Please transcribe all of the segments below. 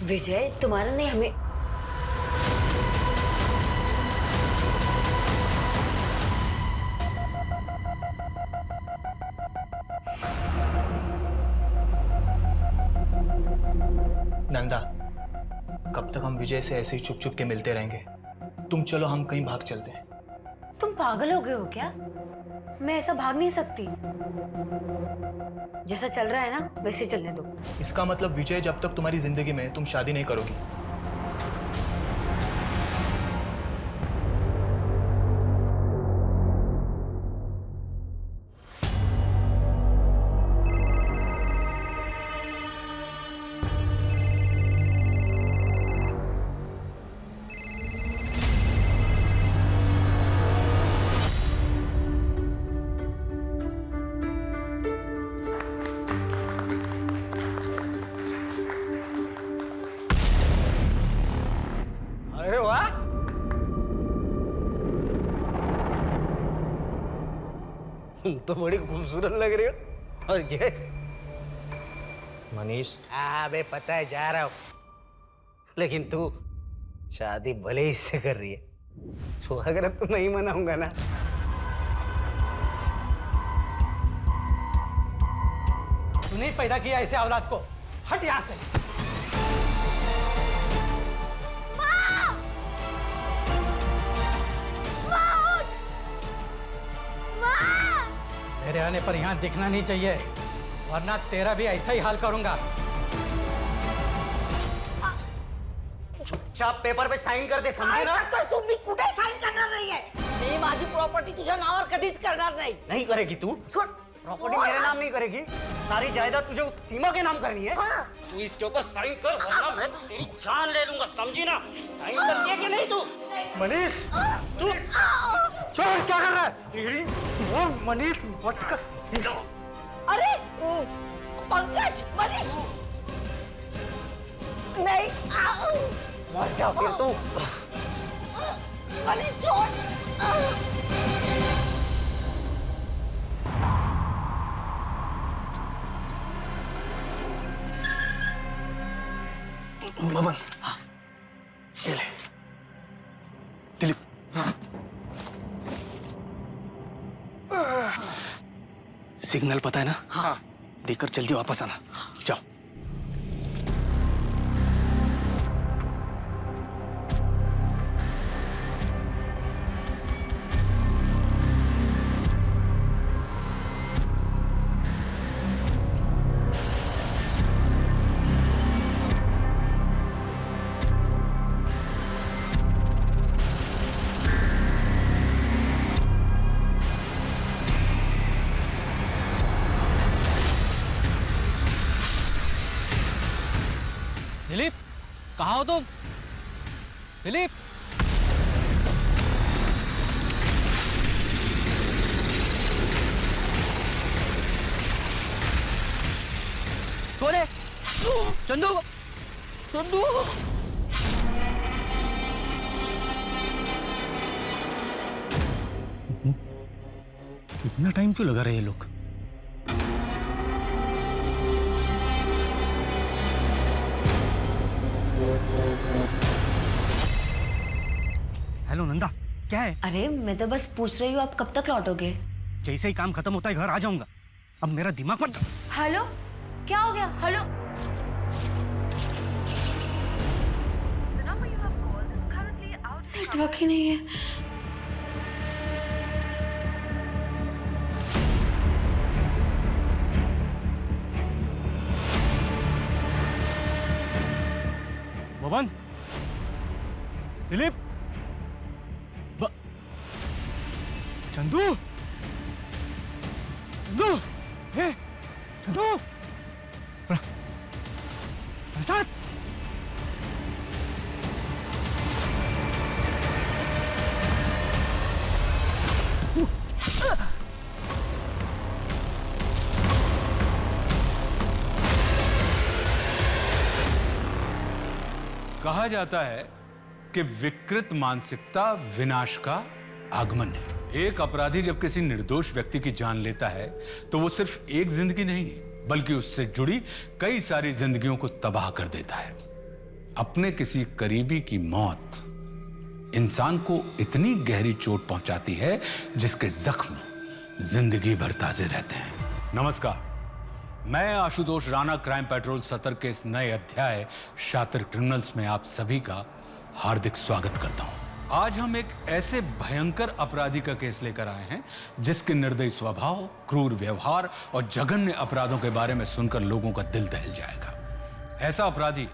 विजय तुम्हारा नहीं हमें। नंदा, कब तक हम विजय से ऐसे ही चुप चुप के मिलते रहेंगे? तुम चलो, हम कहीं भाग चलते हैं। तुम पागल हो गए हो क्या? मैं ऐसा भाग नहीं सकती। जैसा चल रहा है ना वैसे चलने दो। इसका मतलब विजय जब तक तुम्हारी जिंदगी में, तुम शादी नहीं करोगी। अरे वाह, तुम तो बड़ी खूबसूरत लग रही हो। और ये मनीष, अबे पता है जा रहा हूं, लेकिन तू शादी भले ही इससे कर रही है, सुहागरात तो नहीं मनाऊंगा ना। तूने पैदा किया ऐसे औलाद को, हट यहां से। मेरे आने पर यहाँ दिखना नहीं चाहिए, वरना तेरा भी ऐसा ही हाल करूंगा। चुपचाप पेपर पे साइन कर दे, समझे ना? तर तुम्ही कुठे साईन करणार नाहीये। मी माझी प्रॉपर्टी तुझ्या नावावर कधीच करणार नाही। नहीं करेगी तू? प्रॉपर्टी मेरे नाम नहीं करेगी, सारी जायदाद तुझे उस सीमा के नाम करनी है। हाँ। तू इसके ऊपर साइन कर, वरना मैं तेरी जान ले लूंगा, समझी ना? साइन करनी है कि नहीं तू? मनीष, तू छोड़, क्या कर रहा है? छोड़ मनीष, मत कर। अरे पंकज, मनीष नहीं। मर जा फिर तू। मनीष छोड़। बबन, ये ले। दिलीप, सिग्नल पता है ना? हाँ। देकर जल्दी वापस आना। जाओ। दिलीप, कहाँ हो तुम? दिलीप, बोले चंदू, चंदू। इतना टाइम क्यों लगा रहे हैं ये लोग? हेलो नंदा, क्या है? अरे मैं तो बस पूछ रही हूँ आप कब तक लौटोगे? जैसे ही काम खत्म होता है घर आ जाऊंगा। अब मेरा दिमाग मत। हेलो, क्या हो गया? हेलो, नेटवर्क ही नहीं है। बबन, दिलीप, चंदू, चंदू, हे, चंदू, प्रसाद। कहा जाता है कि विकृत मानसिकता विनाश का आगमन है। एक अपराधी जब किसी निर्दोष व्यक्ति की जान लेता है तो वो सिर्फ एक जिंदगी नहीं बल्कि उससे जुड़ी कई सारी जिंदगियों को तबाह कर देता है। अपने किसी करीबी की मौत इंसान को इतनी गहरी चोट पहुंचाती है जिसके जख्म जिंदगी भर ताजे रहते हैं। नमस्कार, मैं आशुतोष राणा क्राइम पेट्रोल सतर के इस नए अध्याय शातिर क्रिमिनल्स में आप सभी का हार्दिक स्वागत करता हूं। आज हम एक ऐसे भयंकर अपराधी का केस लेकर आए हैं जिसके निर्दयी स्वभाव, क्रूर व्यवहार और जघन्य अपराधों के बारे में सुनकर लोगों का दिल दहल जाएगा। ऐसा अपराधी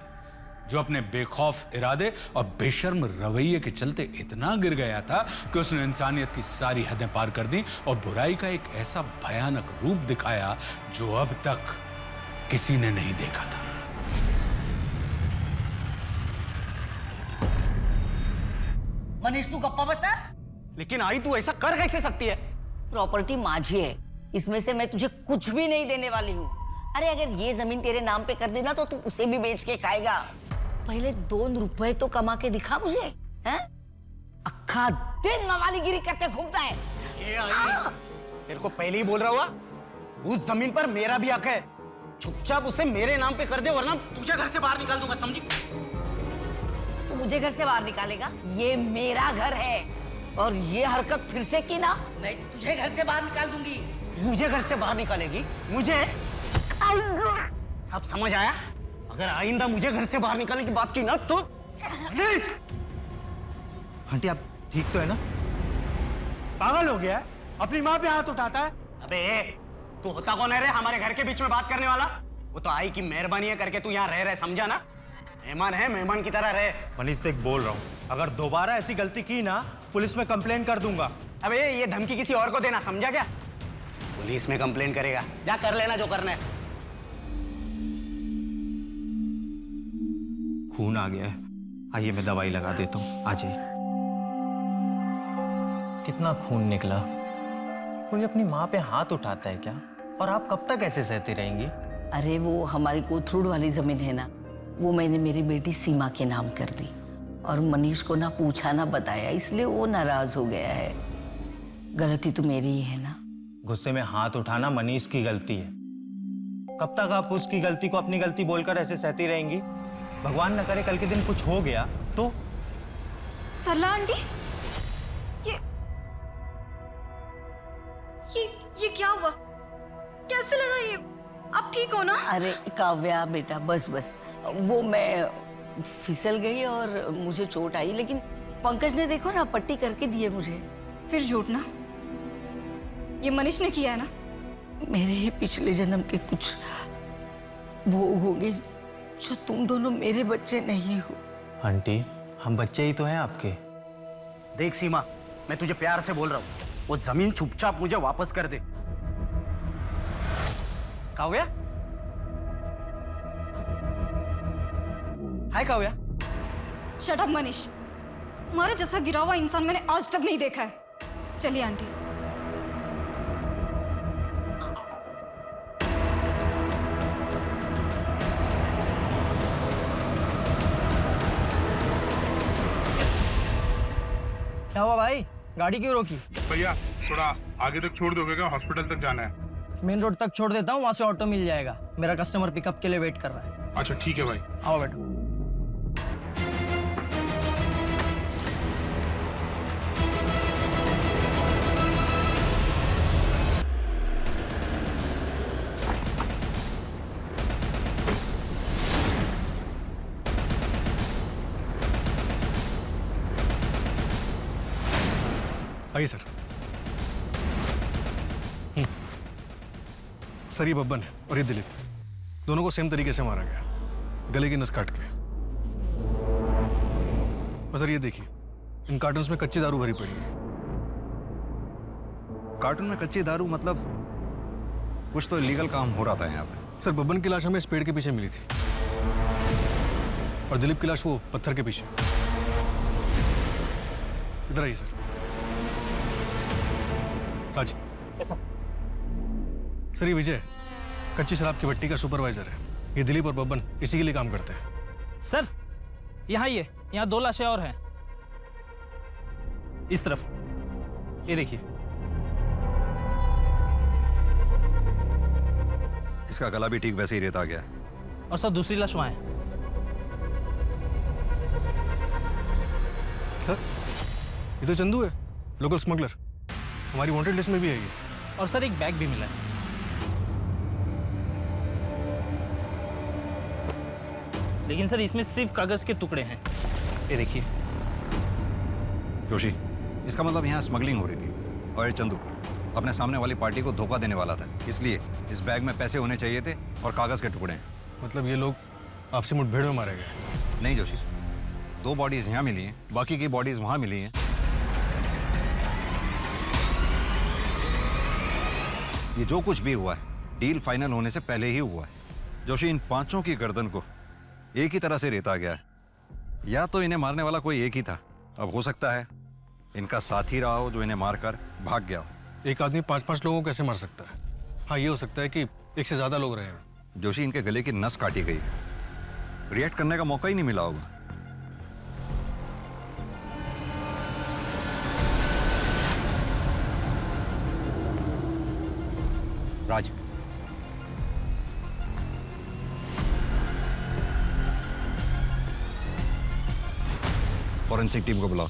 जो अपने बेखौफ इरादे और बेशर्म रवैये के चलते इतना गिर गया था कि उसने इंसानियत की सारी हदें पार कर दी और बुराई का एक ऐसा भयानक रूप दिखाया जो अब तक किसी ने नहीं देखा था। मनीष तू गप्पा बसा। लेकिन आई तू ऐसा कर कैसे सकती है? प्रॉपर्टी माझी है, इसमें से मैं तुझे कुछ भी नहीं देने वाली हूँ। अरे अगर ये जमीन तेरे नाम पे कर देना तो तू उसे भी बेच के खाएगा। पहले 2 रुपए तो कमा के दिखा मुझे, हैं? अक्खा दिन नवालीगिरी करते घूमता है। तेरे को पहले ही बोल रहा हुआ, उस जमीन पर मेरा भी हक है। चुपचाप उसे मेरे नाम पे कर दे वरना तुझे घर से बाहर निकाल दूंगा, समझी? तू मुझे घर से बाहर निकालेगा? ये मेरा घर है और ये हरकत फिर से की ना, मैं तुझे घर से बाहर निकाल दूंगी। मुझे घर से बाहर निकालेगी? मुझे? अब समझ आया? अगर आइंदा मुझे घर से बाहर निकालने की बात की ना तो आंटी आप ठीक तो है ना? पागल हो गया है, अपनी माँ पे हाथ उठाता है। अबे तू होता कौन है रे हमारे घर के बीच में बात करने वाला? वो तो आई की मेहरबानी है करके तू यहाँ रह रहे, समझा ना? मेहमान है, मेहमान की तरह रहे। मनीष देख बोल रहा हूँ, अगर दोबारा ऐसी गलती की ना पुलिस में कंप्लेन कर दूंगा। अबे ये धमकी किसी और को देना, समझा क्या? पुलिस में कंप्लेन करेगा, जा कर लेना जो करना है। खून आ गया है, आइए मैं दवाई लगा देता हूँ, आ जाइए। कितना खून निकला। कोई अपनी माँ पे हाथ उठाता है क्या? और आप कब तक ऐसे सहती रहेंगी? अरे वो हमारी कोथरूड वाली जमीन है ना, वो मैंने मेरी बेटी सीमा के नाम कर दी और मनीष को ना पूछा ना बताया, इसलिए वो नाराज हो गया है। गलती तो मेरी ही है ना। गुस्से में हाथ उठाना मनीष की गलती है। कब तक आप उसकी गलती को अपनी गलती बोलकर ऐसे सहती रहेंगी? भगवान न करे कल के दिन कुछ हो गया तो? सरला आंटी, ये क्या हुआ? कैसे लगा ये? आप ठीक हो ना? अरे काव्या बेटा, बस बस, वो मैं फिसल गई और मुझे चोट आई, लेकिन पंकज ने देखो ना पट्टी करके दी है मुझे। फिर झूठ ना, ये मनीष ने किया है ना? मेरे ही पिछले जन्म के कुछ भोग होंगे जो तुम दोनों मेरे बच्चे नहीं हो। आंटी हम बच्चे ही तो हैं आपके। देख सीमा, मैं तुझे प्यार से बोल रहा हूँ, वो जमीन चुपचाप मुझे वापस कर दे। काव्या? हाय काव्या। शट अप मनीष, तुम्हारे जैसा गिरा हुआ इंसान मैंने आज तक नहीं देखा है। चलिए आंटी। क्या हुआ भाई, गाड़ी क्यों रोकी? भैया थोड़ा आगे तक छोड़ दोगे क्या? हॉस्पिटल तक जाना है। मेन रोड तक छोड़ देता हूँ, वहां से ऑटो मिल जाएगा। मेरा कस्टमर पिकअप के लिए वेट कर रहा है। अच्छा ठीक है भाई। आओ बैठो। आइए सर। सर ये बब्बन है और ये दिलीप, दोनों को सेम तरीके से मारा गया, गले की नस काट के। और सर ये देखिए, इन कार्टन्स में कच्ची दारू भरी पड़ी है। कार्टून में कच्ची दारू मतलब कुछ तो इलीगल काम हो रहा था यहाँ पे। सर बब्बन की लाश हमें इस पेड़ के पीछे मिली थी और दिलीप की लाश वो पत्थर के पीछे। इधर आइए सर। राजी। सर ये विजय कच्ची शराब की भट्टी का सुपरवाइजर है। ये दिलीप और बब्बन इसी के लिए काम करते हैं। सर यहाँ ये, यहाँ 2 लाशें और हैं इस तरफ, ये देखिए। इसका गला भी ठीक वैसे ही रेता गया। और सर दूसरी लाश वहाँ है। ये तो चंदू है, लोकल स्मगलर। हमारी वांटेड लिस्ट में भी है ये। और सर एक बैग भी मिला है। लेकिन सर इसमें सिर्फ कागज के टुकड़े हैं, ये देखिए। जोशी, इसका मतलब यहाँ स्मगलिंग हो रही थी और ये चंदू अपने सामने वाली पार्टी को धोखा देने वाला था, इसलिए इस बैग में पैसे होने चाहिए थे और कागज के टुकड़े हैं। मतलब ये लोग आपसी मुठभेड़ में मारे गए? नहीं जोशी, 2 बॉडीज यहाँ मिली हैं, बाकी की बॉडीज वहाँ मिली हैं। ये जो कुछ भी हुआ है डील फाइनल होने से पहले ही हुआ है। जोशी, इन 5 की गर्दन को एक ही तरह से रेता गया है। या तो इन्हें मारने वाला कोई एक ही था, अब हो सकता है इनका साथी रहा हो जो इन्हें मारकर भाग गया हो। एक आदमी 5-5 लोगों को कैसे मार सकता है? हाँ, ये हो सकता है कि एक से ज्यादा लोग रहे हैं। जोशी, इनके गले की नस काटी गई है, रिएक्ट करने का मौका ही नहीं मिला होगा। राज, फॉरेंसिक टीम को बुलाओ,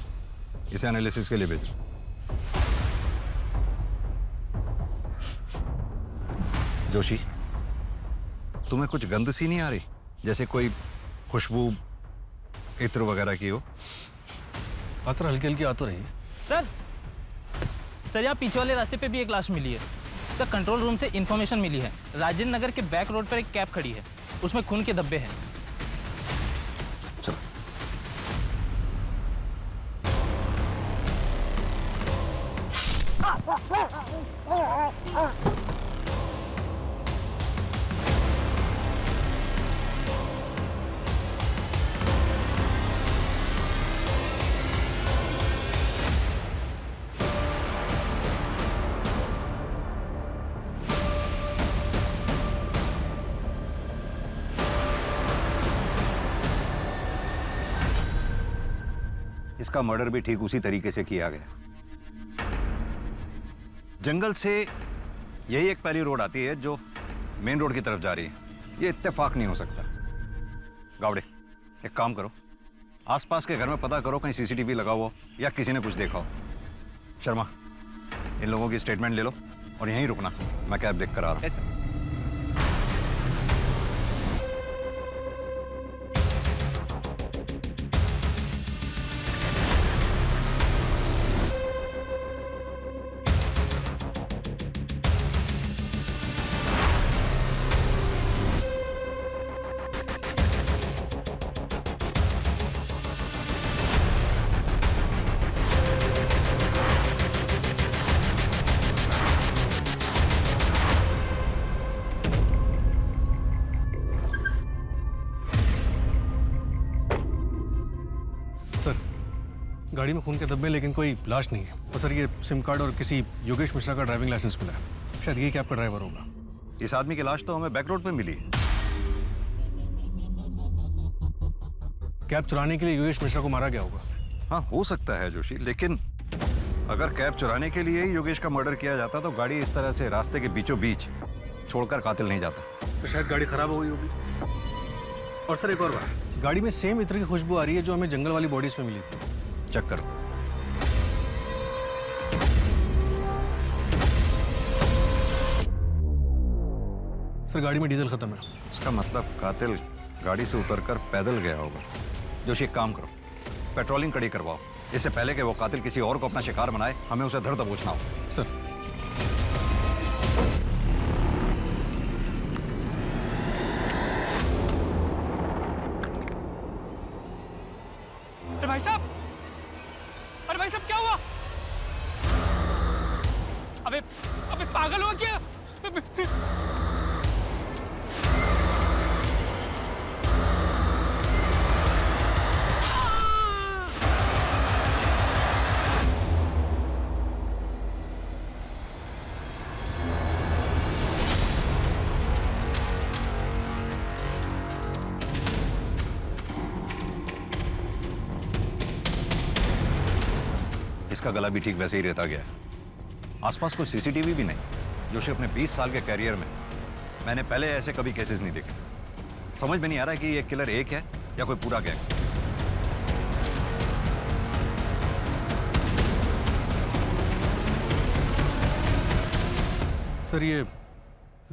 इसे एनालिसिस के लिए भेजो। जोशी, तुम्हें कुछ गंध सी नहीं आ रही? जैसे कोई खुशबू इत्र वगैरह की हो? पात्र हल्की हल्की आ तो रही है। सर यहाँ पीछे वाले रास्ते पे भी एक लाश मिली है। सर कंट्रोल रूम से इंफॉर्मेशन मिली है, राजेंद्र नगर के बैक रोड पर एक कैब खड़ी है, उसमें खून के धब्बे हैं। चलो। इसका मर्डर भी ठीक उसी तरीके से किया गया। जंगल से यही एक पहली रोड आती है जो मेन रोड की तरफ जा रही है। ये इत्तेफाक नहीं हो सकता। गावड़े, एक काम करो, आसपास के घर में पता करो कहीं सीसीटीवी लगा हुआ या किसी ने कुछ देखा हो। शर्मा, इन लोगों की स्टेटमेंट ले लो और यहीं रुकना, मैं कैब देख कर आ रहा हूं। सर, गाड़ी में खून के धब्बे लेकिन कोई लाश नहीं है। तो सर, ये सिम कार्ड और किसी योगेश मिश्रा का ड्राइविंग लाइसेंस मिला है। शायद ये कैब का ड्राइवर होगा। इस आदमी की लाश तो हमें बैक रोड पे मिली है। कैब चुराने के लिए योगेश मिश्रा को मारा गया होगा। हाँ, हो सकता है जोशी, लेकिन अगर कैब चुराने के लिए ही योगेश का मर्डर किया जाता तो गाड़ी इस तरह से रास्ते के बीचों बीच छोड़कर कातिल नहीं जाता। तो शायद गाड़ी खराब हो गई होगी। और सर, एक और बात, गाड़ी में सेम इत्र की खुशबू आ रही है जो हमें जंगल वाली बॉडीज में मिली थी। चेक करो। सर, गाड़ी में डीजल खत्म है। इसका मतलब कातिल गाड़ी से उतरकर पैदल गया होगा। जोशी, एक काम करो, पेट्रोलिंग कड़ी करवाओ, इससे पहले कि वो कातिल किसी और को अपना शिकार बनाए, हमें उसे धर दबोचना हो। सर, अरे भाई साहब, क्या हुआ? अबे अबे पागल हुआ क्या? इसका गला भी ठीक वैसे ही रहता गया है। आसपास कोई सीसीटीवी भी नहीं। जोशी, अपने 20 साल के कैरियर में मैंने पहले ऐसे कभी केसेस नहीं देखे। समझ में नहीं आ रहा है कि ये किलर एक है या कोई पूरा गैंग। सर ये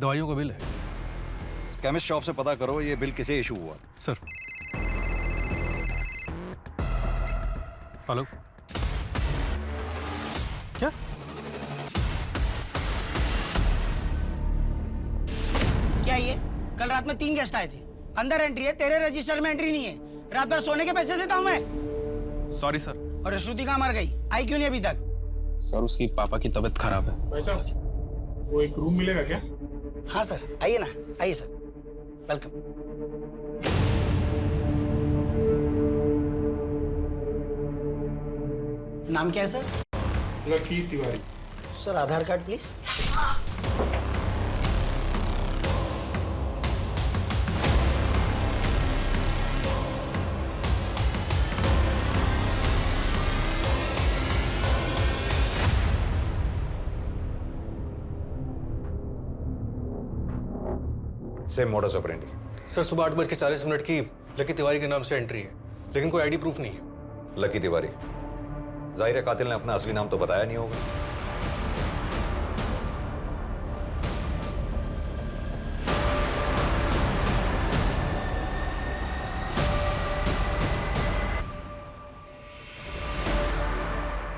दवाइयों का बिल है। केमिस्ट शॉप से पता करो ये बिल किसे इशू हुआ। सर हेलो, क्या? क्या ये कल रात में 3 गेस्ट आए थे, अंदर एंट्री है, तेरे रजिस्टर में एंट्री नहीं है। रात भर सोने के पैसे देता हूँ मैं। Sorry sir. और श्रुति कहाँ मर गई, आई क्यों नहीं अभी तक? सर उसकी पापा की तबीयत खराब है। भाई साहब वो एक रूम मिलेगा क्या? हाँ सर, आइए ना, आइए सर, वेलकम। नाम क्या है sir? Lucky Tiwari. Sir Aadhaar card please. Same modus operandi. Sir सुबह 8:40 की लकी तिवारी के नाम से एंट्री है, लेकिन कोई आईडी प्रूफ नहीं है। लकी तिवारी, जाहिर है कातिल ने अपना असली नाम तो बताया नहीं होगा।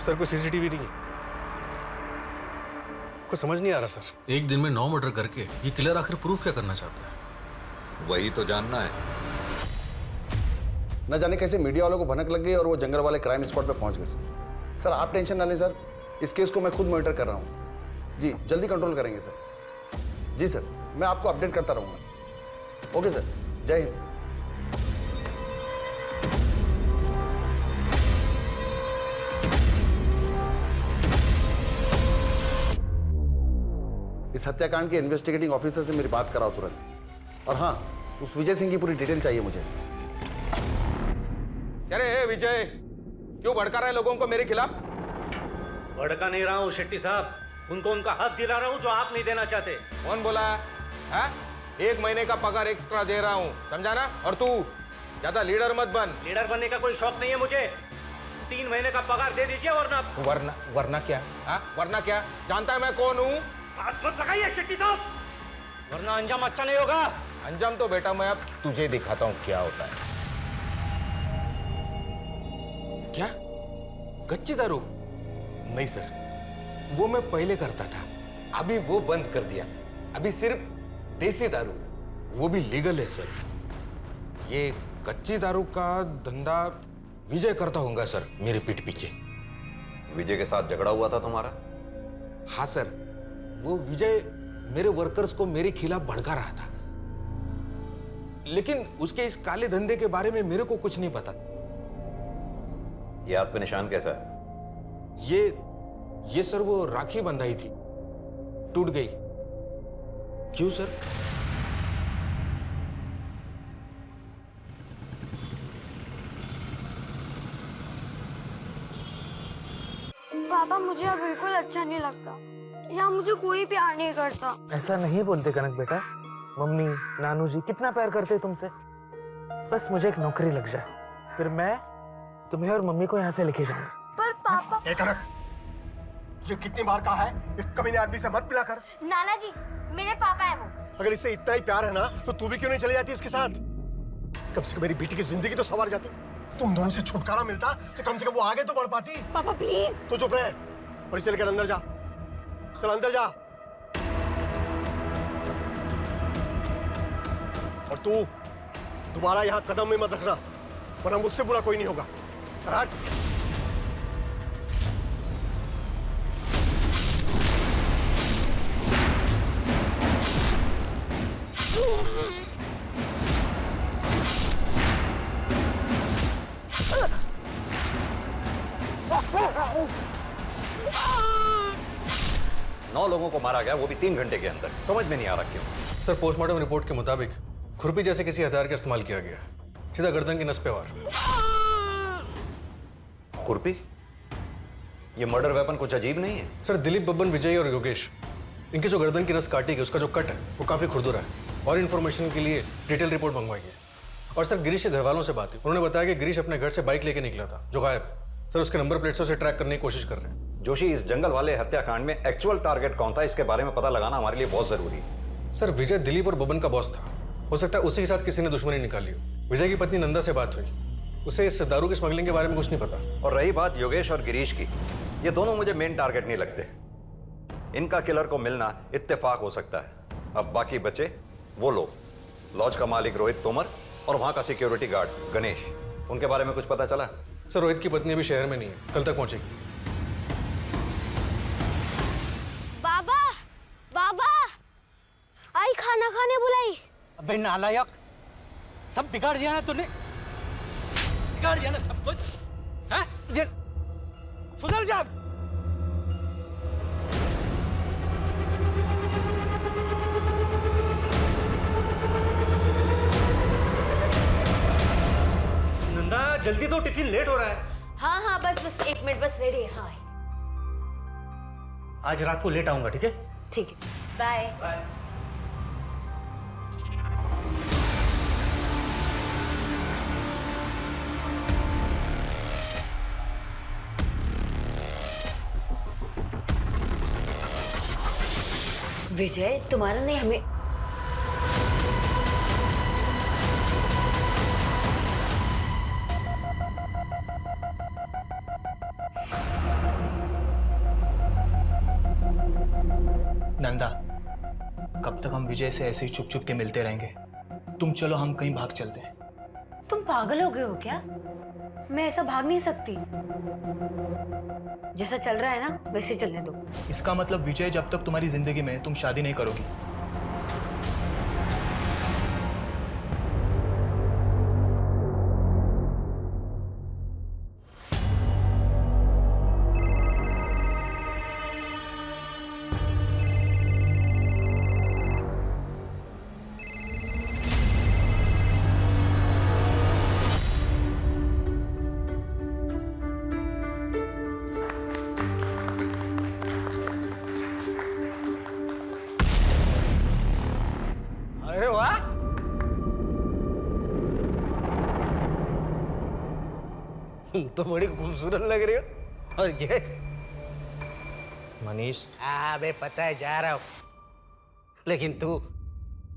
सर कोई सीसीटीवी नहीं है, कुछ समझ नहीं आ रहा सर। एक दिन में 9 मर्डर करके ये किलर आखिर प्रूफ क्या करना चाहता है? वही तो जानना है। न जाने कैसे मीडिया वालों को भनक लग गई और वो जंगल वाले क्राइम स्पॉट पे पहुंच गए सर। आप टेंशन ना लें सर, इस केस को मैं खुद मॉनिटर कर रहा हूँ जी, जल्दी कंट्रोल करेंगे सर। जी सर, मैं आपको अपडेट करता रहूँगा। ओके सर, जय हिंद। इस हत्याकांड के इन्वेस्टिगेटिंग ऑफिसर से मेरी बात कराओ तुरंत। और हाँ, उस विजय सिंह की पूरी डिटेल चाहिए मुझे। अरे विजय, क्यों भड़का रहे लोगों को मेरे खिलाफ? भड़का नहीं रहा हूँ शेट्टी साहब, उनको उनका हक दिला रहा हूँ जो आप नहीं देना चाहते। कौन बोला है? 1 महीने का पगार एक्स्ट्रा दे रहा हूँ, समझा ना? और तू ज्यादा लीडर मत बन। लीडर बनने का कोई शौक नहीं है मुझे। 3 महीने का पगार दे दीजिए, वरना क्या? वरना क्या? जानता है मैं कौन हूँ? हाथ मत लगाइए शेट्टी साहब, वरना अंजाम अच्छा नहीं होगा। अंजाम तो बेटा मैं अब तुझे दिखाता हूँ क्या होता है। क्या? कच्ची दारू? नहीं सर, वो मैं पहले करता था, अभी वो बंद कर दिया। अभी सिर्फ देसी दारू, वो भी लीगल है सर। ये कच्ची दारू का धंधा विजय करता होगा सर, मेरे पीठ पीछे। विजय के साथ झगड़ा हुआ था तुम्हारा? हाँ सर, वो विजय मेरे वर्कर्स को मेरे खिलाफ भड़का रहा था, लेकिन उसके इस काले धंधे के बारे में मेरे को कुछ नहीं पता। ये हाथ पे निशान कैसा है? ये सर वो राखी बंधाई थी, टूट गई। क्यों सर? पापा मुझे अब बिल्कुल अच्छा नहीं लगता, यहाँ मुझे कोई प्यार नहीं करता। ऐसा नहीं बोलते कनक बेटा, मम्मी नानू जी कितना प्यार करते तुमसे। बस मुझे एक नौकरी लग जाए, फिर मैं तुम्हें और मम्मी को यहाँ से लेके जाऊंगा। पर पापा। कनक, तुझे कितनी बार कहा है इस कमीने आदमी से मत मिला कर। नाना जी, मेरे पापा है वो। अगर इससे इतना ही प्यार है ना, तो तू भी क्यों नहीं चली जाती इसके साथ? कम से कम मेरी बेटी की जिंदगी तो संवार जाती। तुम दोनों से छुटकारा मिलता तो कम से कम वो आगे तो बढ़ पाती। पापा प्लीज। तू चुप रहे और इसे लेकर अंदर जा। चल अंदर जा। और तू दोबारा यहाँ कदम में मत रखना, वरना मुझसे बुरा कोई नहीं होगा। हट। 9 लोगों को मारा गया, वो भी 3 घंटे के अंदर। समझ में नहीं आ रहा क्यों। सर पोस्टमार्टम रिपोर्ट के मुताबिक खुरपी जैसे किसी हथियार का इस्तेमाल किया गया, सीधा गर्दन की नस पे वार। खुरपी? ये मर्डर वेपन कुछ अजीब नहीं है? सर दिलीप, बब्बन, विजय और योगेश, इनकी जो गर्दन की नस काटी गई उसका जो कट है वो काफी खुरदुरा है। और इन्फॉर्मेशन के लिए डिटेल रिपोर्ट मंगवाई है। और सर गिरीश के घर वालों से बात हुई, उन्होंने बताया कि गिरीश अपने घर से बाइक लेके निकला था जो गायब। सर उसके नंबर प्लेट से उसे ट्रैक करने की कोशिश कर रहे हैं। जोशी, इस जंगल वाले हत्याकांड में एक्चुअल टारगेट कौन था, इसके बारे में पता लगाना हमारे लिए बहुत जरूरी है। सर, विजय दिलीप और बबन का बॉस था। हो सकता है उसी के साथ किसी ने दुश्मनी निकाली हो। विजय की पत्नी नंदा से बात हुई, उसे इस दारू की स्मगलिंग के बारे में कुछ नहीं पता। और रही बात योगेश और गिरीश की, ये दोनों मुझे मेन टारगेट नहीं लगते। इनका किलर को मिलना इत्तेफाक हो सकता है। अब बाकी बचे वो लोग, लॉज का मालिक रोहित तोमर और वहां का सिक्योरिटी गार्ड गणेश। उनके बारे में कुछ पता चला? सर, रोहित की पत्नी अभी शहर में नहीं है, कल तक पहुंचेगी। बाबा, बाबा, आई खाना खाने बुलाई। अबे नालायक, सब बिगाड़ दिया ना तूने, बिगाड़ दिया ना सब कुछ। हैं? सुधर जा। नंदा जल्दी तो, टिफिन लेट हो रहा है। हाँ हाँ, बस 1 मिनट, बस रेडी है। हाँ आज रात को लेट आऊंगा, ठीक है? ठीक है, बाय बाय। विजय, तुम्हारा नहीं, हमें नंदा, कब तक हम विजय से ऐसे ही छुप छुप के मिलते रहेंगे? तुम चलो, हम कहीं भाग चलते हैं। तुम पागल हो गए हो क्या? मैं ऐसा भाग नहीं सकती। जैसा चल रहा है ना, वैसे चलने दो। इसका मतलब विजय जब तक तुम्हारी जिंदगी में, तुम शादी नहीं करोगी। अरे वाह, तो बड़ी खूबसूरत लग रही हो। और ये मनीष, बे पता है जा रहा हूं, लेकिन तू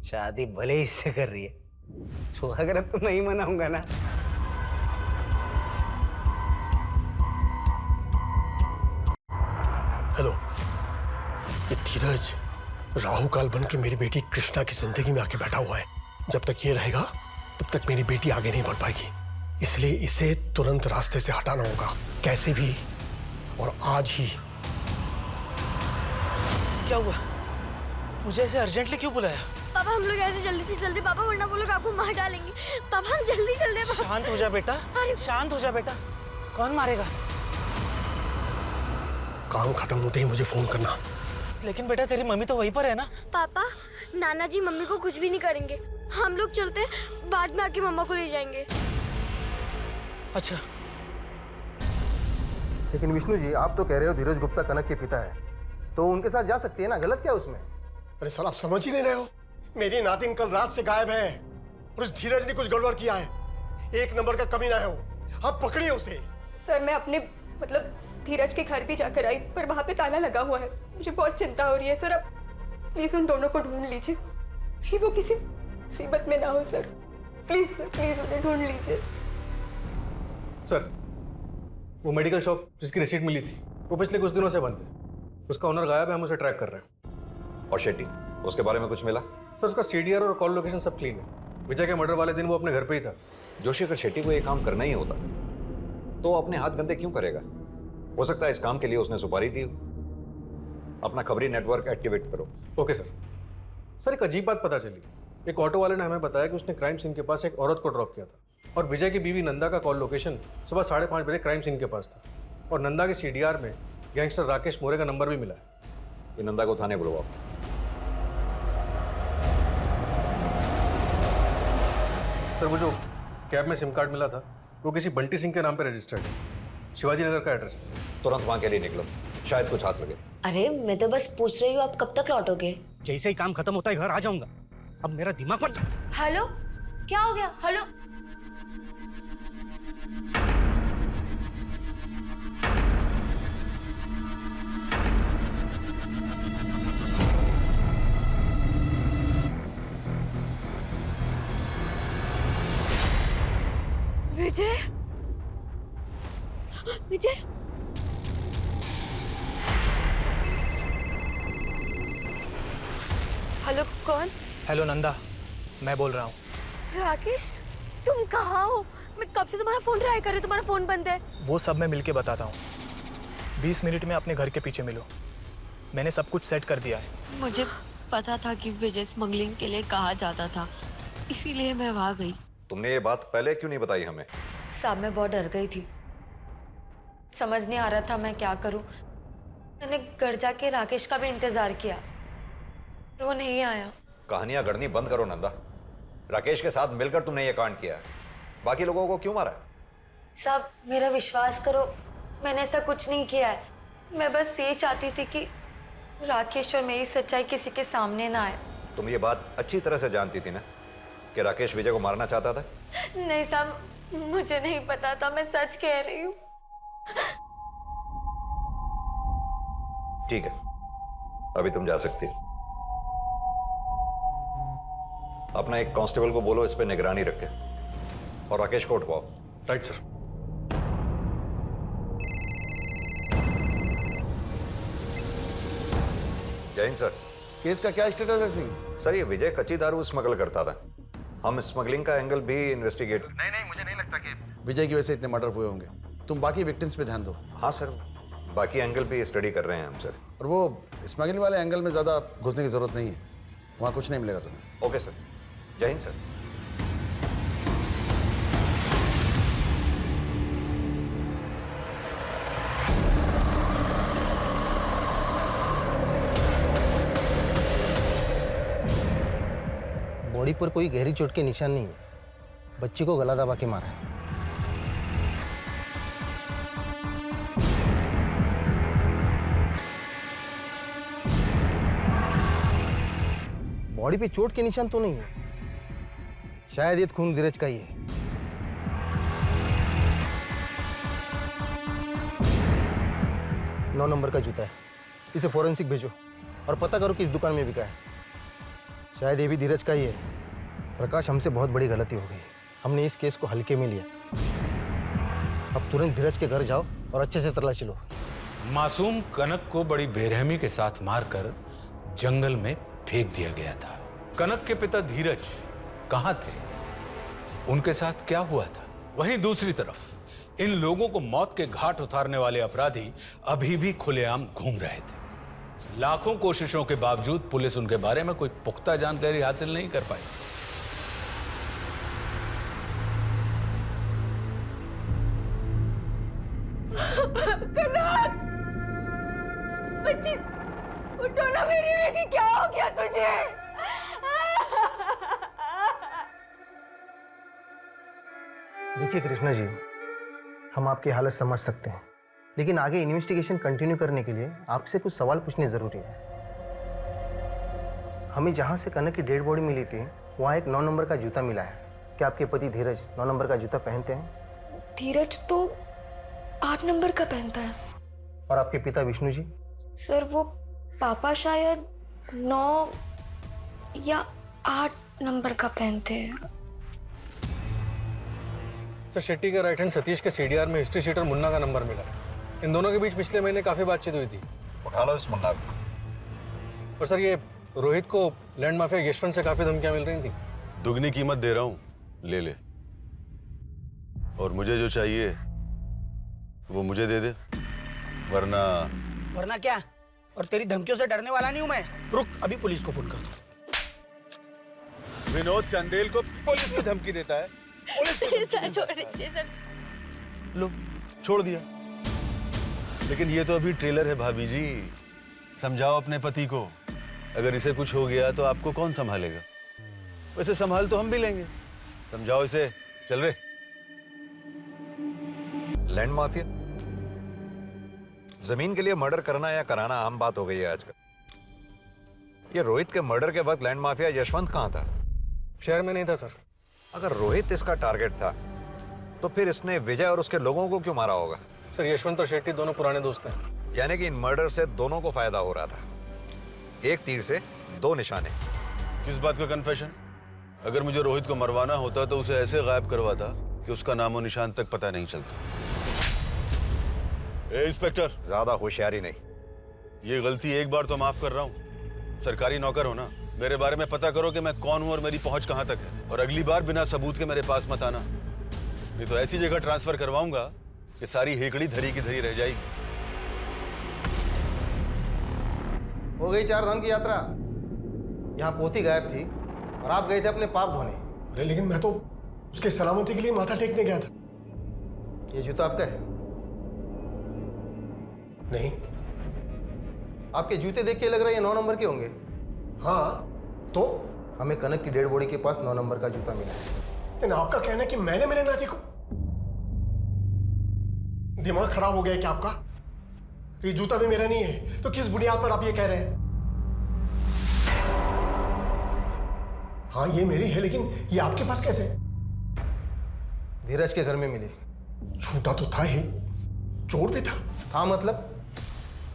शादी भले ही इससे कर रही है, स्वागत तो मैं ही मनाऊंगा ना। हेलो, ये धीरज राहु काल बन के मेरी बेटी कृष्णा की जिंदगी में आके बैठा हुआ है। जब तक ये रहेगा तब तक मेरी बेटी आगे नहीं बढ़ पाएगी, इसलिए इसे तुरंत रास्ते से हटाना होगा, कैसे भी, और आज ही। क्या हुआ? मुझे ऐसे अर्जेंटली क्यों बुलाया? पापा, हम लोग ऐसे जल्दी से जल्दी, पापा, वरना वो लोग आपको मार डालेंगे। पापा, हम जल्दी जल्दी। शांत हो जा बेटा, शांत हो जा बेटा। कौन मारेगा? काम खत्म होते ही मुझे फोन करना। लेकिन बेटा, तेरी मम्मी तो वहीं पर है ना? पापा, नाना जी मम्मी को कुछ भी नहीं करेंगे। हम लोग चलते हैं, बाद में आके मम्मा को ले जाएंगे। अच्छा, लेकिन विष्णु जी, आप तो कह रहे हो धीरज गुप्ता कनक के पिता है, तो उनके साथ जा सकती है ना, गलत क्या है उसमें? अरे सर, आप समझ ही नहीं रहे हो। मेरी नातिन कल रात से गायब है और उस धीरज ने कुछ गड़बड़ किया है। 1 नंबर का कमीना है वो, आप पकड़िए उसे। सर, मैं अपने मतलब धीरज के घर भी जाकर आई, पर वहां पे ताला लगा हुआ है। मुझे बहुत चिंता हो रही है सर, आप प्लीज उन दोनों को ढूंढ लीजिए, नहीं वो किसी मुसीबत में ना हो सर। प्लीज सर, प्लीज उन्हें ढूंढ लीजिए। सर, वो मेडिकल शॉप जिसकी रिसीट मिली थी, वो पिछले कुछ दिनों से बंद है। उसका ओनर गायब है, हम उसे ट्रैक कर रहे हैं। और शेट्टी, उसके बारे में कुछ मिला? सर, उसका सीडीआर और कॉल लोकेशन सब क्लीन है। विजय के मर्डर वाले दिन वो अपने घर पे ही था। जोशी, अगर शेट्टी को ये काम करना ही होता तो वो अपने हाथ गंदे क्यों करेगा? हो सकता है इस काम के लिए उसने सुपारी दी हो। अपना खबरी नेटवर्क एक्टिवेट करो। Okay sir. सर, एक अजीब बात पता चली। एक ऑटो वाले ने हमें बताया कि उसने क्राइम सीन के पास एक औरत को ड्रॉप किया था और विजय की बीवी नंदा का कॉल लोकेशन सुबह 5:30 बजे क्राइम सीन के पास था और नंदा के सीडीआर में गैंगस्टर राकेश मोरे का नंबर भी मिला है। ये नंदा को थाने बुलवाओ। सर, वो जो कैब में सिम कार्ड मिला था वो किसी बंटी सिंह के नाम पर रजिस्टर्ड है। शिवाजी नगर का एड्रेस है। तुरंत वहां के लिए निकलो, शायद कुछ हाथ लगे। अरे, मैं तो बस पूछ रही हूँ, आप कब तक लौटोगे? जैसे ही काम खत्म होता है घर आ जाऊंगा। अब मेरा दिमाग पर। हेलो, क्या हो गया? हेलो, विजय, विजय, हेलो, कौन? हेलो नंदा, मैं बोल रहा हूँ। राकेश, तुम कहाँ हो? मैं कब से तुम्हारा फोन ट्राई कर रही हूँ, तुम्हारा फोन बंद है। वो सब मैं मिलके बताता हूँ। 20 मिनट में अपने घर के पीछे मिलो। मैंने सब कुछ सेट कर दिया है। मुझे पता था कि विजय स्मगलिंग के लिए कहा जाता था, इसीलिए मैं वहां गई। तुमने ये बात पहले क्यों नहीं बताई हमें? साहब मैं बहुत डर गई थी, समझ नहीं आ रहा था मैं क्या करूं। मैंने घर जाके राकेश का भी इंतजार किया, वो नहीं आया। कहानियां गढ़नी बंद करो नंदा। राकेश के साथ मिलकर तुमने ये कांड किया, बाकी लोगों को क्यों मारा? साहब मेरा विश्वास करो, मैंने ऐसा कुछ नहीं किया है। मैं बस ये चाहती थी कि राकेश और मेरी सच्चाई किसी के सामने ना आए। तुम ये बात अच्छी तरह से जानती थी ना कि राकेश विजय को मारना चाहता था? नहीं साहब, मुझे नहीं पता था, मैं सच कह रही हूँ। ठीक है, अभी तुम जा सकती हो। अपना एक कांस्टेबल को बोलो इस पे निगरानी रखे और राकेश को उठवाओ। Right sir. जय हिंद सर। केस का क्या स्टेटस है सिंह? सर ये विजय कच्ची दारू स्मगल करता था। हम स्मगलिंग का एंगल भी इन्वेस्टिगेट। नहीं, मुझे नहीं लगता कि विजय की वजह से इतने मर्डर हुए होंगे। तुम बाकी विक्टिम्स पे ध्यान दो। हाँ सर, बाकी एंगल भी स्टडी कर रहे हैं हम सर। और वो स्मगलिंग वाले एंगल में ज़्यादा घुसने की जरूरत नहीं है, वहाँ कुछ नहीं मिलेगा तुम्हें। ओके सर, जय हिंद सर। बॉडी पर कोई गहरी चोट के निशान नहीं है, बच्ची को गला दबा के मारा है। बॉडी पे चोट के निशान तो नहीं है, शायद ये खून धीरज का ही है। नौ नंबर का जूता है, इसे फोरेंसिक भेजो और पता करो किस दुकान में बिका है। शायद ये भी धीरज का ही है। प्रकाश, हमसे बहुत बड़ी गलती हो गई, हमने इस केस को हल्के में लिया। अब तुरंत धीरज के घर जाओ और अच्छे से तलाशी लो। मासूम कनक को बड़ी बेरहमी के साथ मारकर जंगल में फेंक दिया गया था। कनक के पिता धीरज कहां थे? उनके साथ क्या हुआ था? वहीं दूसरी तरफ इन लोगों को मौत के घाट उतारने वाले अपराधी अभी भी खुलेआम घूम रहे थे। लाखों कोशिशों के बावजूद पुलिस उनके बारे में कोई पुख्ता जानकारी हासिल नहीं कर पाई। कनक, बच्ची, उठो ना मेरी बेटी, क्या हो गया तुझे? देखिए कृष्णा जी, हम आपकी हालत समझ सकते हैं, लेकिन आगे इन्वेस्टिगेशन कंटिन्यू करने के लिए आपसे कुछ सवाल पूछने जरूरी है। हमें जहां से कनक की डेड बॉडी मिली थी, वहां एक 9 नंबर का जूता मिला है। क्या आपके पति धीरज 9 नंबर का जूता पहनते हैं? धीरज तो 8 नंबर का पहनता है। और आपके पिता विष्णु जी? सर वो पापा शायद 9 या 8 नंबर का पहनते हैं। सर शेट्टी के राइट हैंड सतीश के सीडीआर में हिस्ट्री शीटर मुन्ना का नंबर मिला। इन दोनों के बीच पिछले महीने काफी बातचीत हुई थी। उठा लो इस मुन्ना को। और सर ये रोहित को लैंड माफिया यशवंत से काफी धमकियां मिल रही थी। दुगनी कीमत दे रहा हूं, ले ले। और मुझे जो चाहिए वो मुझे दे दे, वरना क्या? और तेरी धमकियों से डरने वाला नहीं हूं मैं। रुक, अभी पुलिस को फोन करता हूं। विनोद चंदेल को पुलिस की धमकी देता है। सर छोड़ दीजिए सर। लो, छोड़ दिया। लेकिन ये तो अभी ट्रेलर है भाभी जी। समझाओ अपने पति को, अगर इसे कुछ हो गया तो आपको कौन संभालेगा? वैसे संभाल तो हम भी लेंगे। समझाओ इसे। चल रे। लैंड माफिया, जमीन के लिए मर्डर करना या कराना आम बात हो गई है आजकल। ये रोहित के मर्डर के वक्त लैंड माफिया यशवंत कहां था? शहर में नहीं था सर। अगर रोहित इसका टारगेट था तो फिर इसने विजय और उसके लोगों को क्यों मारा होगा? सर यशवंत और शेट्टी दोनों पुराने दोस्त हैं। यानी कि इन मर्डर से दोनों को फायदा हो रहा था। एक तीर से 2 निशाने। किस बात का कन्फेशन? अगर मुझे रोहित को मरवाना होता तो उसे ऐसे गायब करवाता कि उसका नामो निशान तक पता नहीं चलता। ए इंस्पेक्टर, ज्यादा होशियारी नहीं। ये गलती एक बार तो माफ कर रहा हूँ। सरकारी नौकर हो ना, मेरे बारे में पता करो कि मैं कौन हूं और मेरी पहुंच कहां तक है, और अगली बार बिना सबूत के मेरे पास मत आना, नहीं तो ऐसी जगह ट्रांसफर करवाऊंगा कि सारी हेकड़ी धरी की धरी रह जाएगी। हो गई 4 धाम की यात्रा। यहाँ पोथी गायब थी और आप गए थे अपने पाप धोने। अरे लेकिन मैं तो उसके सलामती के लिए माथा टेकने गया था। ये जूता आपका है? नहीं। आपके जूते देख के लग रहा है ये 9 नंबर के होंगे। हाँ तो हमें कनक की डेड बॉडी के पास 9 नंबर का जूता मिला है। लेकिन आपका कहना है कि मैंने मेरे नाती को, दिमाग खराब हो गया है क्या आपका? ये जूता भी मेरा नहीं है तो किस बुनियाद पर आप ये कह रहे हैं? हाँ ये मेरी है, लेकिन ये आपके पास कैसे? धीरज के घर में मिली। झूठा तो था ही, चोर भी था। हाँ मतलब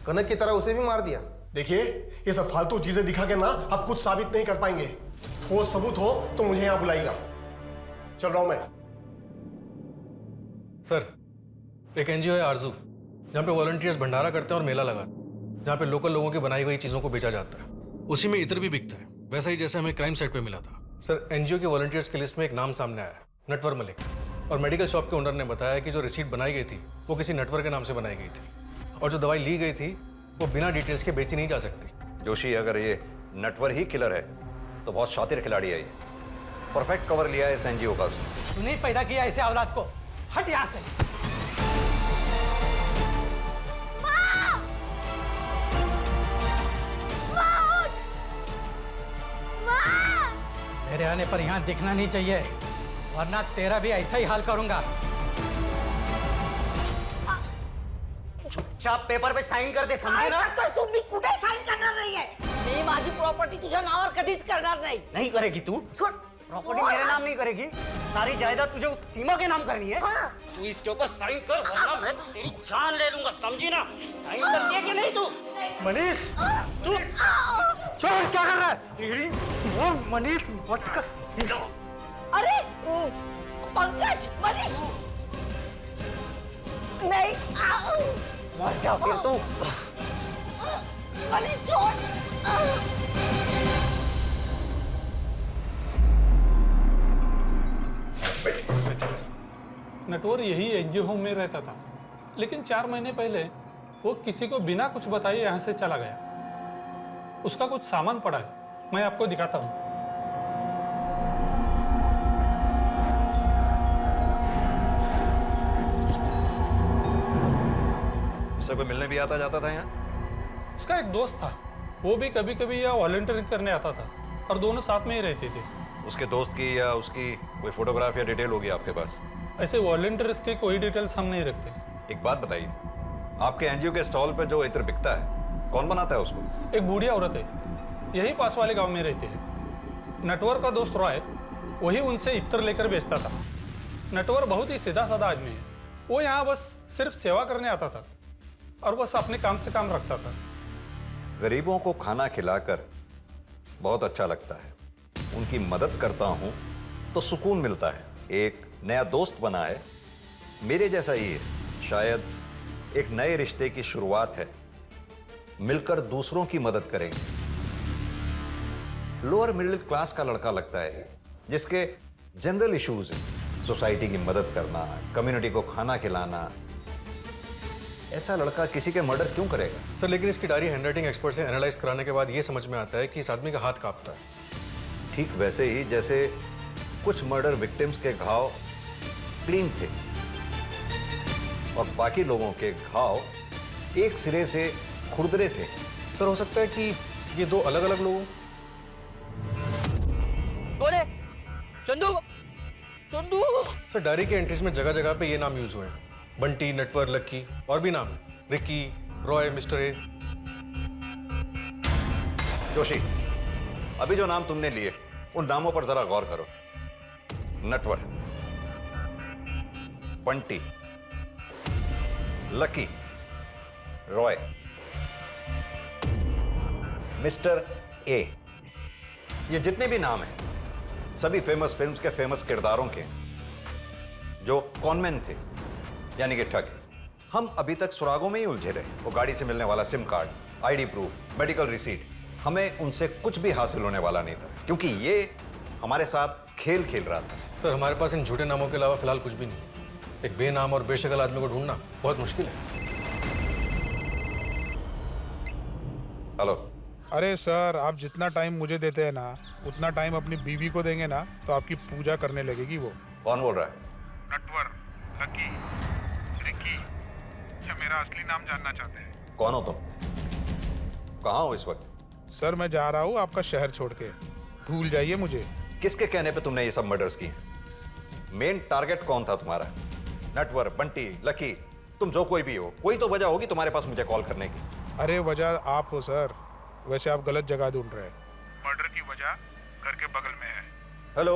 कनक की तरह उसे भी मार दिया। देखिए ये सब फालतू चीजें दिखा के ना आप कुछ साबित नहीं कर पाएंगे। ठोस सबूत हो तो मुझे यहां बुलाइएगा। चल रहा हूं मैं। सर, एक एनजीओ है आरजू, जहाँ पे वॉलंटियर्स भंडारा करते हैं और मेला लगाते हैं, जहाँ पे लोकल लोगों की बनाई हुई चीज़ों को बेचा जाता है। उसी में इत्र भी बिकता है, वैसा ही जैसे हमें क्राइम साइट पे मिला था। सर, एनजीओ के वॉलंटियर्स की लिस्ट में एक नाम सामने आया, नटवर मलिक, और मेडिकल शॉप के ओनर ने बताया कि जो रिसीट बनाई गई थी वो किसी नटवर के नाम से बनाई गई थी, और जो दवाई ली गई थी वो बिना डिटेल्स के बेची नहीं जा सकती। जोशी, अगर ये नटवर ही किलर है तो बहुत शातिर खिलाड़ी है ये। परफेक्ट कवर लिया है इस एनजीओ का उसने। तूने पैदा किया ऐसे औलाद को, हट यहाँ से। मेरे आने पर यहाँ दिखना नहीं चाहिए, वरना तेरा भी ऐसा ही हाल करूंगा। चुपचाप पेपर पे साइन कर दे, समझे ना? तर तुम्ही कुठे साइन करणार नाहीये. मी माझी प्रॉपर्टी तुझ्या नावावर कधीच करणार नाही. नहीं करेगी तू? प्रॉपर्टी मेरे नाम नहीं करेगी, सारी जायदाद तुझे उस सीमा के नाम करनी है। हाँ। तू इसके ऊपर साइन कर, वरना मैं तेरी जान ले लूंगा, समझी ना? साइन करती है कि नहीं तू? मनीष, तू छोड़, क्या कर रहा है? वो मनीष मत कर। अरे पंकज, मनीष नहीं, मर जा फिर तू। मनीष छोड़। नटवर यही एनजीओ होम में रहता था, लेकिन 4 महीने पहले वो किसी को बिना कुछ बताए यहाँ से चला गया। उसका कुछ सामान पड़ा है, मैं आपको दिखाता हूँ। उससे कोई मिलने भी आता जाता था यहाँ? उसका एक दोस्त था, वो भी कभी कभी यहाँ वॉलंटियरिंग करने आता था और दोनों साथ में ही रहते थे। उसके दोस्त की या उसकी कोई फोटोग्राफ या डिटेल होगी आपके पास? ऐसे वॉलंटियर्स की कोई डिटेल्स हम नहीं रखते। एक बात बताइए, आपके एनजीओ के स्टॉल पे जो इत्र बिकता है, कौन बनाता है उसको? एक बूढ़ी औरत है, यही पास वाले गांव में रहते हैं। नटवर का दोस्त रॉय वही उनसे इत्र लेकर बेचता था। नटवर बहुत ही सीधा साधा आदमी है, वो यहाँ बस सिर्फ सेवा करने आता था और बस अपने काम से काम रखता था। गरीबों को खाना खिलाकर बहुत अच्छा लगता है, उनकी मदद करता हूं तो सुकून मिलता है। एक नया दोस्त बना है, मेरे जैसा ही है, शायद एक नए रिश्ते की शुरुआत है, मिलकर दूसरों की मदद करेंगे। लोअर मिडिल क्लास का लड़का लगता है, जिसके जनरल इश्यूज हैं, सोसाइटी की मदद करना, कम्युनिटी को खाना खिलाना। ऐसा लड़का किसी के मर्डर क्यों करेगा? सर, लेकिन इसकी डायरी हैंडराइटिंग एक्सपर्ट से एनालाइज कराने के बाद ये समझ में आता है कि इस आदमी का हाथ कांपता है। ठीक वैसे ही जैसे कुछ मर्डर विक्टिम्स के घाव क्लीन थे और बाकी लोगों के घाव एक सिरे से खुरदरे थे। सर, हो सकता है कि ये 2 अलग अलग लोग। चंदू, चंदू। सर, डायरी के एंट्रीज में जगह जगह पे ये नाम यूज हुए हैं, बंटी, नटवर, लक्की, और भी नाम, Ricky, Roy, mister A. Joshi, अभी जो नाम तुमने लिए उन नामों पर जरा गौर करो। Natwar, Bunty, lucky, Roy, mister A, ये जितने भी नाम हैं सभी फेमस फिल्म्स के फेमस किरदारों के। जो कॉनमैन थे, यानी कि ठग। हम अभी तक सुरागों में ही उलझे रहे। वो गाड़ी से मिलने वाला SIM card, ID proof, medical receipt, हमें उनसे कुछ भी हासिल होने वाला नहीं था, क्योंकि ये हमारे साथ खेल खेल रहा था। सर, हमारे पास इन झूठे नामों के अलावा फिलहाल कुछ भी नहीं। एक बेनाम और बेशकल आदमी को ढूंढना बहुत मुश्किल है। हेलो। अरे सर, आप जितना टाइम मुझे देते हैं ना, उतना टाइम अपनी बीवी को देंगे ना, तो आपकी पूजा करने लगेगी वो। कौन बोल रहा है? नटवर, लकी, रिकी, या मेरा असली नाम जानना चाहते हैं? कौन हो तुम? कहाँ हो इस वक्त? सर, मैं जा रहा हूँ आपका शहर छोड़ के, भूल जाइए मुझे। किसके कहने पे तुमने ये सब मर्डर्स किए? मेन टारगेट कौन था तुम्हारा? नटवर, बंटी, लकी, तुम जो कोई भी हो, कोई तो वजह होगी तुम्हारे पास मुझे कॉल करने की। अरे वजह आप हो सर, वैसे आप गलत जगह ढूंढ रहे हैं। मर्डर की वजह घर के बगल में है। हेलो,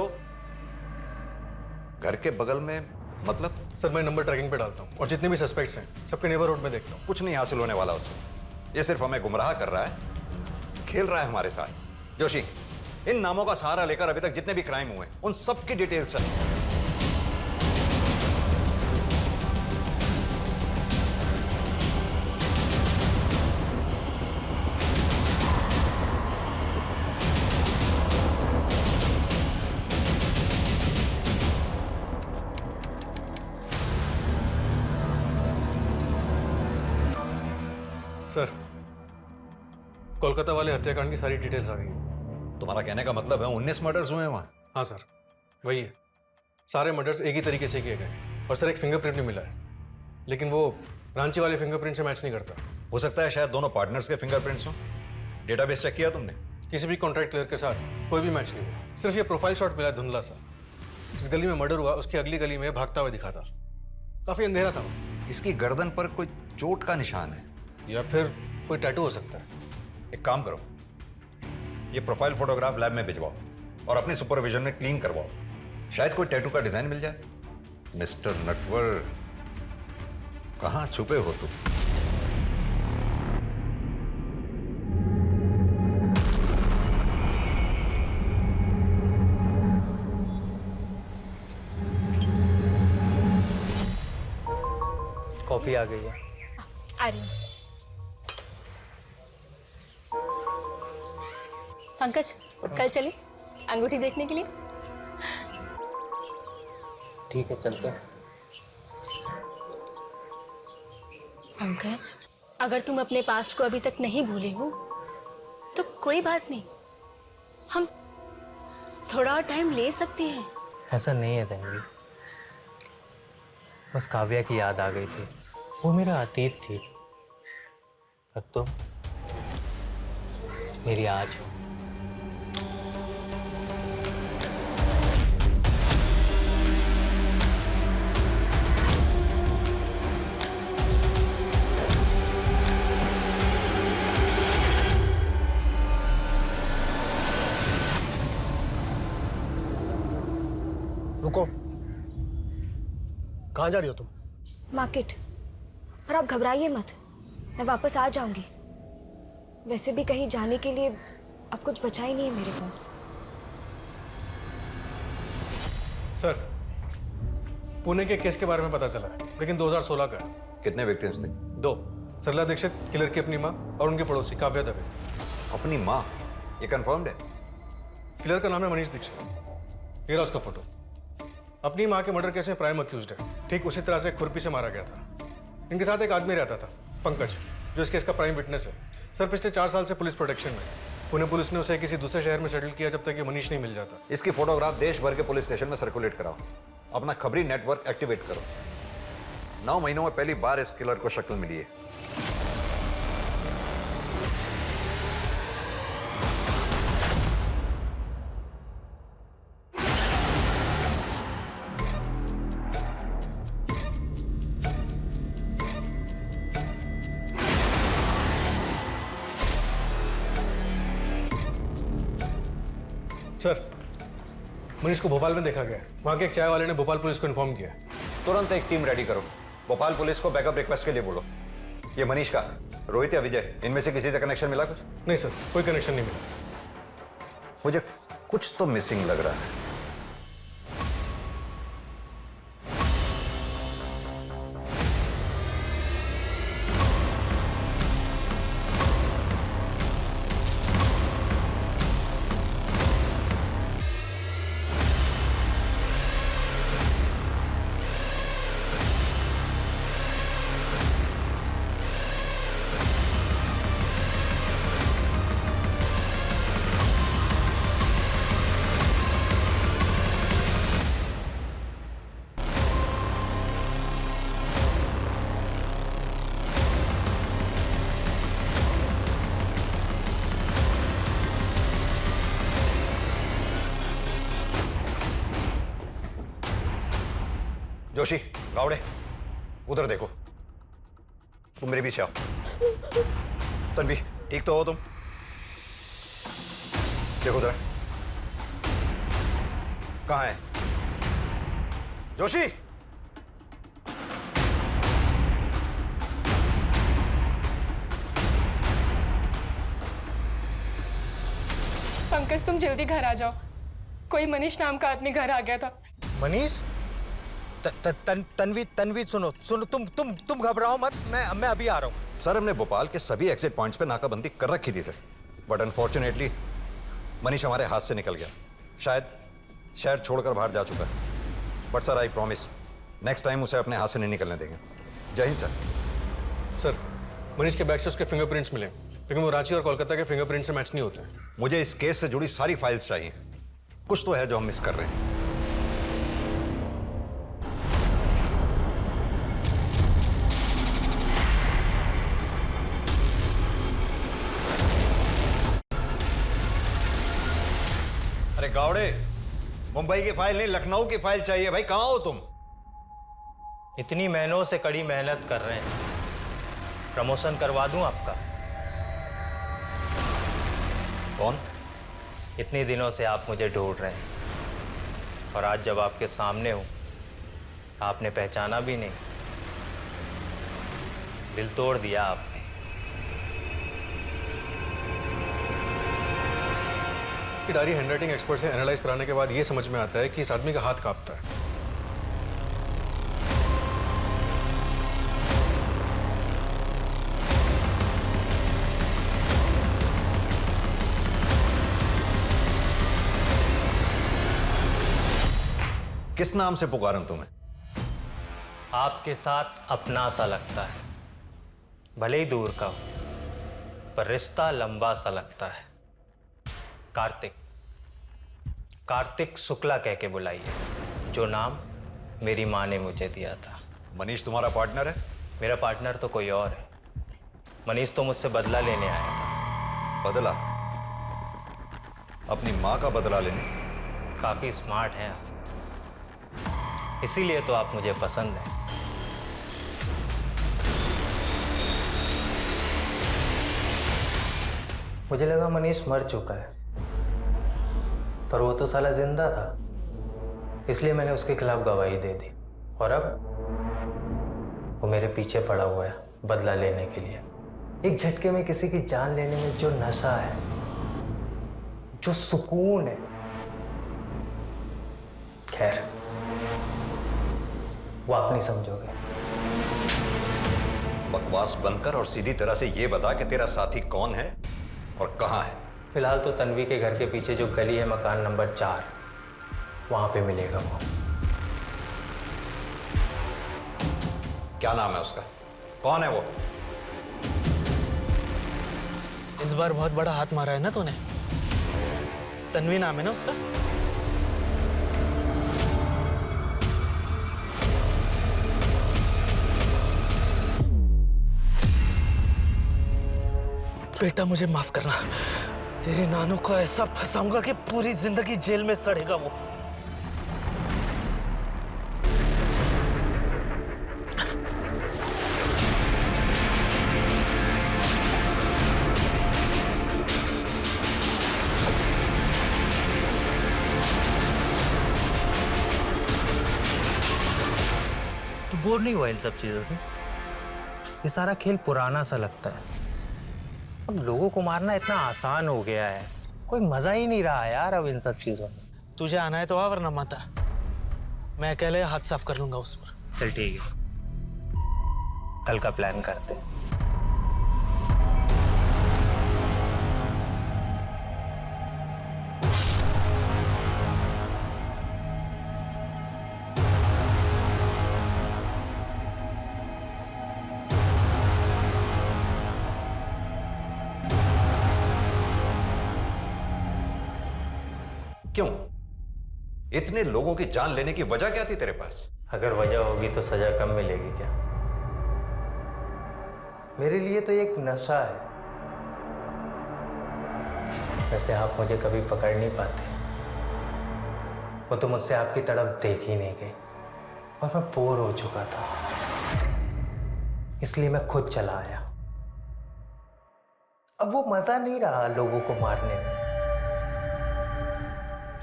घर के बगल में मतलब? सर, मैं नंबर ट्रैकिंग पे डालता हूँ और जितने भी सस्पेक्ट्स हैं सबके नेबरहुड में देखता हूँ। कुछ नहीं हासिल होने वाला उससे। ये सिर्फ हमें गुमराह कर रहा है, खेल रहा है हमारे साथ। जोशी, इन नामों का सहारा लेकर अभी तक जितने भी क्राइम हुए उन सब की डिटेल्स चाहिए। सर, कोलकाता वाले हत्याकांड की सारी डिटेल्स आ गई हैं। तुम्हारा कहने का मतलब है 19 मर्डर्स हुए हैं वहाँ? हाँ सर, वही है। सारे मर्डर्स एक ही तरीके से किए गए और सर एक फिंगरप्रिंट भी मिला है, लेकिन वो रांची वाले फिंगरप्रिंट से मैच नहीं करता। हो सकता है शायद दोनों पार्टनर्स के फिंगरप्रिंट्स हों। डेटाबेस चेक किया तुमने? किसी भी कॉन्ट्रैक्ट क्लियर के साथ कोई भी मैच नहीं हुआ। सिर्फ ये प्रोफाइल शॉट मिला धुंधला सा। जिस गली में मर्डर हुआ उसकी अगली गली में भागता हुआ दिखा था। काफी अंधेरा था। इसकी गर्दन पर कोई चोट का निशान है या फिर कोई टैटू हो सकता है। एक काम करो, ये प्रोफाइल फोटोग्राफ लैब में भिजवाओ और अपने सुपरविजन में क्लीन करवाओ। शायद कोई टैटू का डिजाइन मिल जाए। मिस्टर नटवर, कहाँ छुपे हो तुम? कॉफी आ गई है। आ रही हूँ। पंकज, कल चली अंगूठी देखने के लिए? ठीक है, चलते हैं। पंकज, अगर तुम अपने पास्ट को अभी तक नहीं भूले हो तो कोई बात नहीं, हम थोड़ा और टाइम ले सकते हैं। ऐसा नहीं है तन्वी, बस काव्या की याद आ गई थी। वो मेरा अतीत थी, अब तो मेरी आज हो। रुको, कहाँ जा रही हो तुम? मार्केट। और आप घबराइए मत, मैं वापस आ जाऊंगी। वैसे भी कहीं जाने के लिए अब कुछ बचा ही नहीं है मेरे पास। सर, पुणे के केस के बारे में पता चला है, लेकिन 2016 का है। कितने विक्टिम्स थे? 2। सरला दीक्षित, किलर की अपनी माँ, और उनके पड़ोसी काव्या दवे। अपनी माँ? ये कंफर्म्ड है? किलर का नाम है मनीष दीक्षित। ये रहा उसका फोटो। अपनी माँ के मर्डर केस में प्राइम अक्यूज्ड है। ठीक उसी तरह से खुरपी से मारा गया था। इनके साथ एक आदमी रहता था, पंकज, जो इस केस का प्राइम विटनेस है। सर, पिछले 4 साल से पुलिस प्रोटेक्शन में। पुणे पुलिस ने उसे किसी दूसरे शहर में सेटल किया जब तक ये मनीष नहीं मिल जाता। इसकी फोटोग्राफ देश भर के पुलिस स्टेशन में सर्कुलेट कराओ। अपना खबरी नेटवर्क एक्टिवेट करो। 9 महीनों में पहली बार इस किलर को शक्ल मिली है। सर, मनीष को भोपाल में देखा गया है। वहाँ के एक चाय वाले ने भोपाल पुलिस को इन्फॉर्म किया। तुरंत एक टीम रेडी करो। भोपाल पुलिस को बैकअप रिक्वेस्ट के लिए बोलो। ये मनीष का, रोहित या विजय, इनमें से किसी से कनेक्शन मिला कुछ? नहीं सर, कोई कनेक्शन नहीं मिला। मुझे कुछ तो मिसिंग लग रहा है। जोशी, गावड़े, उधर देखो। तुम मेरे पीछे आओ। तन्वी, ठीक तो हो तुम? देखो जरा, कहाँ है जोशी? पंकज तुम जल्दी घर आ जाओ, कोई मनीष नाम का आदमी घर आ गया था। मनीष, तन्वी सुनो, तुम घबराओ मत, मैं अभी आ रहा हूँ। सर, हमने भोपाल के सभी एग्जिट पॉइंट्स पे नाकाबंदी कर रखी थी सर, बट अनफॉर्चुनेटली मनीष हमारे हाथ से निकल गया। शायद शहर छोड़कर बाहर जा चुका है। But sir, I promise next time उसे अपने हाथ से नहीं निकलने देंगे। जय हिंद सर। सर, मनीष के बैग से उसके फिंगरप्रिंट्स मिले, लेकिन वो रांची और कोलकाता के फिंगरप्रिंट से मैच नहीं होते हैं। मुझे इस केस से जुड़ी सारी फाइल्स चाहिए। कुछ तो है जो हम मिस कर रहे हैं। अरे गावड़े, मुंबई की फाइल नहीं, लखनऊ की फाइल चाहिए भाई। कहां हो तुम? इतनी महीनों से कड़ी मेहनत कर रहे हैं, प्रमोशन करवा दूं आपका? कौन? इतने दिनों से आप मुझे ढूंढ रहे हैं और आज जब आपके सामने हूं आपने पहचाना भी नहीं। दिल तोड़ दिया आपने। डायरी हैंडराइटिंग एक्सपर्ट से एनालाइज कराने के बाद ये समझ में आता है कि इस आदमी का हाथ कांपता है। किस नाम से पुकारूं तुम्हें? आपके साथ अपना सा लगता है, भले ही दूर का हो, पर रिश्ता लंबा सा लगता है। कार्तिक, कार्तिक शुक्ला कह के बुलाइए, जो नाम मेरी माँ ने मुझे दिया था। मनीष तुम्हारा पार्टनर है? मेरा पार्टनर तो कोई और है। मनीष तो मुझसे बदला लेने आया था। बदला? अपनी माँ का बदला लेने? काफी स्मार्ट हैं आप, इसीलिए तो आप मुझे पसंद हैं। मुझे लगा मनीष मर चुका है, पर वो तो साला जिंदा था, इसलिए मैंने उसके खिलाफ गवाही दे दी। और अब वो मेरे पीछे पड़ा हुआ है बदला लेने के लिए। एक झटके में किसी की जान लेने में जो नशा है, जो सुकून है, खैर वो आप नहीं समझोगे। बकवास बंद कर और सीधी तरह से ये बता कि तेरा साथी कौन है और कहाँ है। फिलहाल तो तन्वी के घर के पीछे जो गली है, मकान नंबर 4, वहां पे मिलेगा वो। क्या नाम है उसका? कौन है वो? इस बार बहुत बड़ा हाथ मारा है ना तूने। तन्वी नाम है ना उसका? बेटा मुझे माफ करना, तेरी नानू को ऐसा फंसाऊंगा कि पूरी जिंदगी जेल में सड़ेगा वो। तो बोर नहीं हुआ इन सब चीजों से? ये सारा खेल पुराना सा लगता है। अब लोगों को मारना इतना आसान हो गया है, कोई मजा ही नहीं रहा यार अब इन सब चीजों में। तुझे आना है तो आ, वरना मत आ। मैं अकेले हाथ साफ कर लूंगा उस पर। चल ठीक है, कल का प्लान करते हैं। क्यों? इतने लोगों की जान लेने की वजह क्या थी तेरे पास? अगर वजह होगी तो सजा कम मिलेगी क्या? मेरे लिए तो एक नशा है। वैसे आप मुझे कभी पकड़ नहीं पाते, वो तो मुझसे आपकी तड़प देख ही नहीं गई। और मैं बोर हो चुका था, इसलिए मैं खुद चला आया। अब वो मजा नहीं रहा लोगों को मारने में,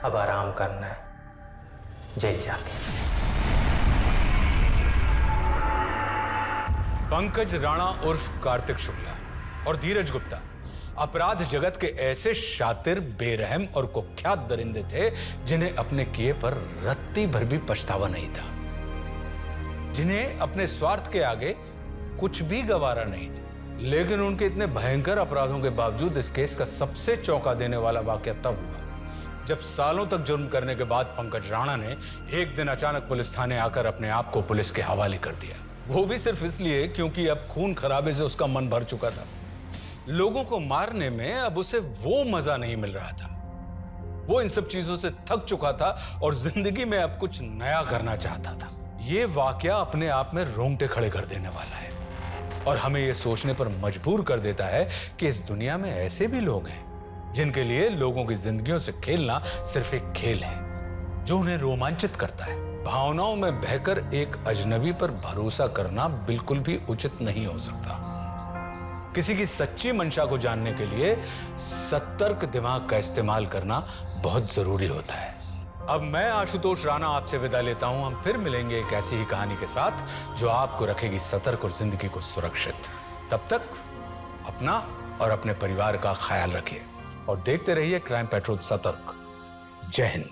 अब आराम करना है जेल जाके। पंकज राणा उर्फ कार्तिक शुक्ला और धीरज गुप्ता अपराध जगत के ऐसे शातिर, बेरहम और कुख्यात दरिंदे थे जिन्हें अपने किए पर रत्ती भर भी पछतावा नहीं था, जिन्हें अपने स्वार्थ के आगे कुछ भी गवारा नहीं था। लेकिन उनके इतने भयंकर अपराधों के बावजूद इस केस का सबसे चौंका देने वाला वाकया तब हुआ जब सालों तक जुर्म करने के बाद पंकज राणा ने एक दिन अचानक पुलिस थाने आकर अपने आप को पुलिस के हवाले कर दिया। वो भी सिर्फ इसलिए क्योंकि अब खून खराबे से उसका मन भर चुका था। लोगों को मारने में अब उसे वो मजा नहीं मिल रहा था। वो इन सब चीजों से थक चुका था और जिंदगी में अब कुछ नया करना चाहता था। ये वाकया अपने आप में रोंगटे खड़े कर देने वाला है और हमें ये सोचने पर मजबूर कर देता है कि इस दुनिया में ऐसे भी लोग हैं जिनके लिए लोगों की जिंदगियों से खेलना सिर्फ एक खेल है जो उन्हें रोमांचित करता है। भावनाओं में बहकर एक अजनबी पर भरोसा करना बिल्कुल भी उचित नहीं हो सकता। किसी की सच्ची मंशा को जानने के लिए सतर्क दिमाग का इस्तेमाल करना बहुत जरूरी होता है। अब मैं आशुतोष राणा आपसे विदा लेता हूं। हम फिर मिलेंगे एक ऐसी ही कहानी के साथ जो आपको रखेगी सतर्क और जिंदगी को सुरक्षित। तब तक अपना और अपने परिवार का ख्याल रखिए और देखते रहिए क्राइम पेट्रोल सतर्क। जय हिंद।